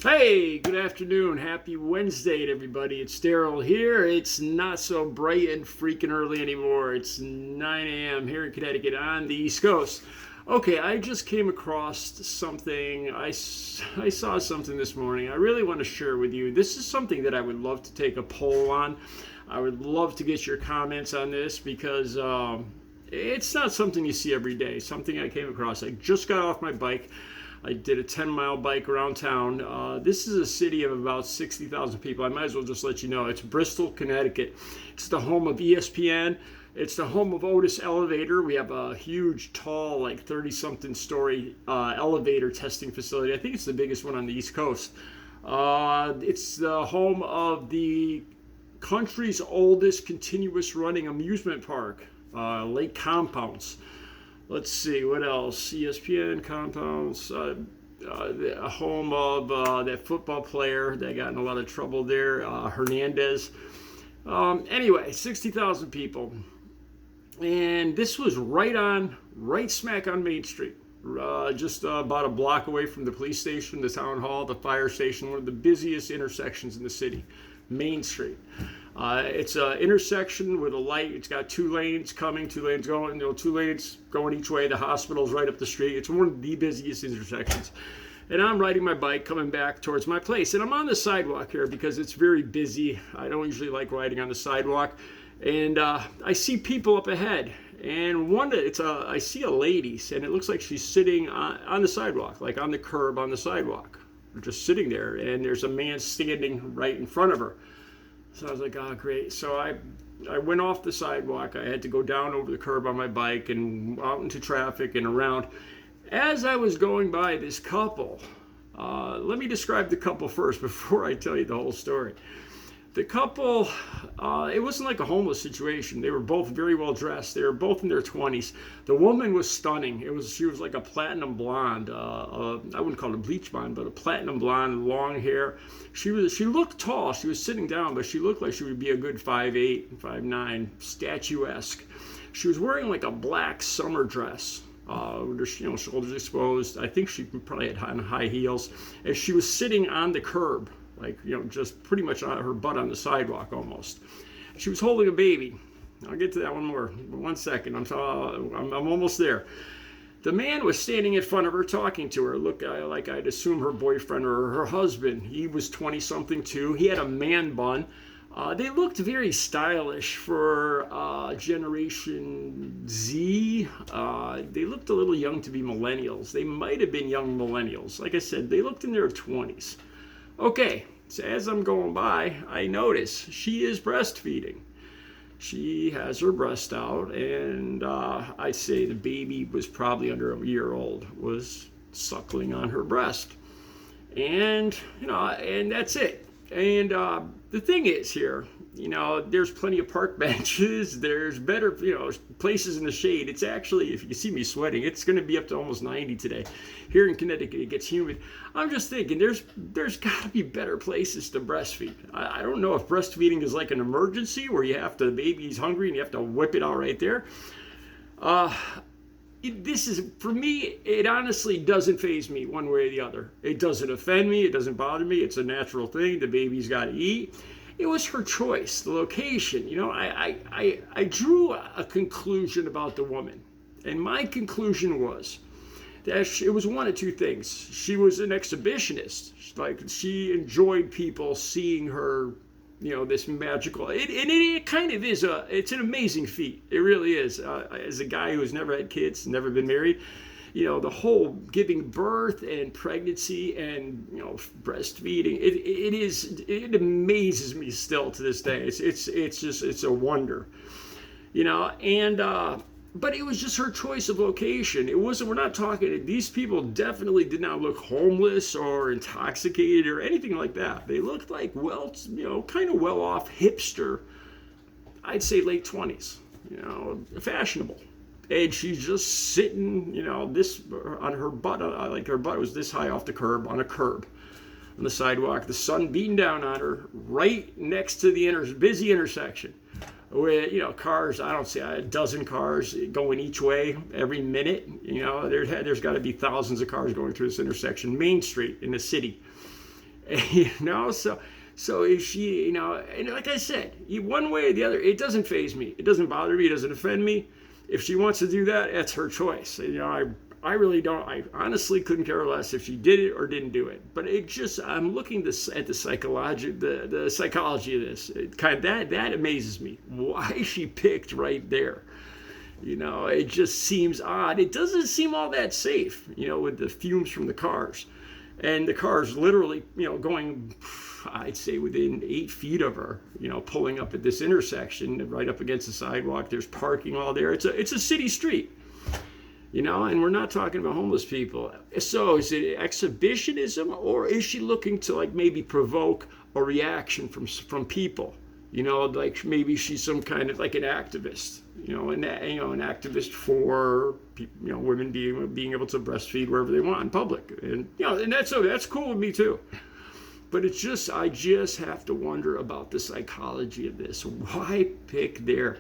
Hey, good afternoon. Happy Wednesday to everybody. It's Daryl here. It's not so bright and freaking early anymore. It's 9 a.m. here in Connecticut on the East Coast. Okay, I just came across something. I saw something this morning I really want to share with you. This is something that I would love to take a poll on. I would love to get your comments on this because it's not something you see every day. Something I came across. I just got off my bike. I did a 10-mile bike around town. This is a city of about 60,000 people. I might as well just let you know. It's Bristol, Connecticut. It's the home of ESPN. It's the home of Otis Elevator. We have a huge, tall, like 30-something story elevator testing facility. I think it's the biggest one on the East Coast. It's the home of the country's oldest continuous running amusement park, Lake Compounce. Let's see, what else? ESPN, Compounce, the home of that football player that got in a lot of trouble there, Hernandez. Anyway, 60,000 people. And this was right smack on Main Street. Just about a block away from the police station, the town hall, the fire station, one of the busiest intersections in the city, Main Street. It's an intersection with a light. It's got 2 lanes coming, 2 lanes going, 2 lanes going each way. The hospital's right up the street. It's one of the busiest intersections. And I'm riding my bike coming back towards my place. And I'm on the sidewalk here because it's very busy. I don't usually like riding on the sidewalk. And I see people up ahead. And I see a lady, and it looks like she's sitting on the sidewalk, like on the curb on the sidewalk. Just sitting there. And there's a man standing right in front of her. So I was like, oh, great. So I went off the sidewalk. I had to go down over the curb on my bike and out into traffic and around. As I was going by this couple, let me describe the couple first before I tell you the whole story. The couple, it wasn't like a homeless situation. They were both very well dressed. They were both in their 20s. The woman was stunning. She was like a platinum blonde. I wouldn't call it a bleach blonde, but a platinum blonde, long hair. She looked tall. She was sitting down, but she looked like she would be a good 5'8", 5'9", statuesque. She was wearing like a black summer dress. With her, shoulders exposed. I think she probably had high heels. And she was sitting on the curb, like, just pretty much on her butt on the sidewalk almost. She was holding a baby. I'll get to that one more. 1 second. I'm almost there. The man was standing in front of her talking to her. Look, like I'd assume her boyfriend or her husband. He was 20-something too. He had a man bun. They looked very stylish for Generation Z. They looked a little young to be millennials. They might have been young millennials. Like I said, they looked in their 20s. Okay, so as I'm going by, I notice she is breastfeeding. She has her breast out, and I'd say the baby was probably under a year old, was suckling on her breast. And, and that's it. And the thing is here, there's plenty of park benches. There's better, places in the shade. It's actually, if you see me sweating, it's going to be up to almost 90 today. Here in Connecticut, it gets humid. I'm just thinking, there's got to be better places to breastfeed. I don't know if breastfeeding is like an emergency where the baby's hungry and you have to whip it out right there. This is, for me, it honestly doesn't faze me one way or the other. It doesn't offend me. It doesn't bother me. It's a natural thing. The baby's got to eat. It was her choice, the location. I drew a conclusion about the woman. And my conclusion was that it was one of two things. She was an exhibitionist. Like, she enjoyed people seeing her, this magical, it kind of is it's an amazing feat. It really is. As a guy who's never had kids, never been married, the whole giving birth and pregnancy and, breastfeeding, it amazes me still to this day. It's a wonder, but it was just her choice of location. We're not talking, these people definitely did not look homeless or intoxicated or anything like that. They looked like, kind of well-off hipster, I'd say late 20s, fashionable. And she's just sitting, this on her butt, like her butt was this high off the curb, on the sidewalk, the sun beating down on her, right next to the busy intersection. With cars, I don't see a dozen cars going each way every minute. There's got to be thousands of cars going through this intersection, Main Street in the city. You know, so if she, you know, and like I said, one way or the other, it doesn't faze me. It doesn't bother me. It doesn't offend me. If she wants to do that, that's her choice. You know, I really don't. I honestly couldn't care less if she did it or didn't do it. But it just, I'm looking at the psychology, the psychology of this. It kind of, that amazes me. Why she picked right there. You know, it just seems odd. It doesn't seem all that safe, you know, with the fumes from the cars. And the car's literally, you know, going, I'd say within 8 feet of her, you know, pulling up at this intersection right up against the sidewalk. There's parking all there. It's a city street, you know, and we're not talking about homeless people. So is it exhibitionism, or is she looking to like maybe provoke a reaction from people? You know, like maybe she's some kind of like an activist, you know, an activist for you know, women being able to breastfeed wherever they want in public, and you know, and that's cool with me too. But it's just, I just have to wonder about the psychology of this. Why pick there?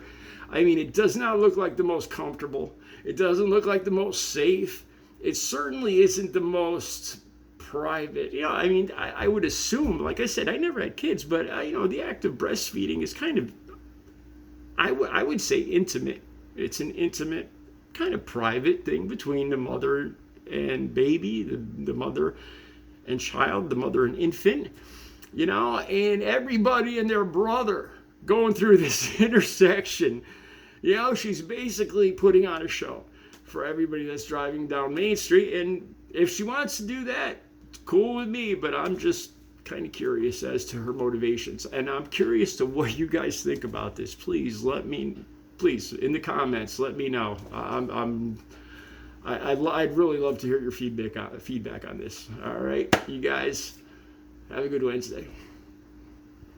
I mean, it does not look like the most comfortable. It doesn't look like the most safe. It certainly isn't the most private. You know, I mean, I would assume, like I said, I never had kids, but you know, the act of breastfeeding is kind of, I would say, intimate. It's an intimate, kind of private thing between the mother and baby, the mother and child, the mother and infant, you know, and everybody and their brother going through this intersection. You know, she's basically putting on a show for everybody that's driving down Main Street. And if she wants to do that, it's cool with me, but I'm just kind of curious as to her motivations. And I'm curious to what you guys think about this. Please please, in the comments, let me know. I'd really love to hear your feedback on this. All right, you guys, have a good Wednesday.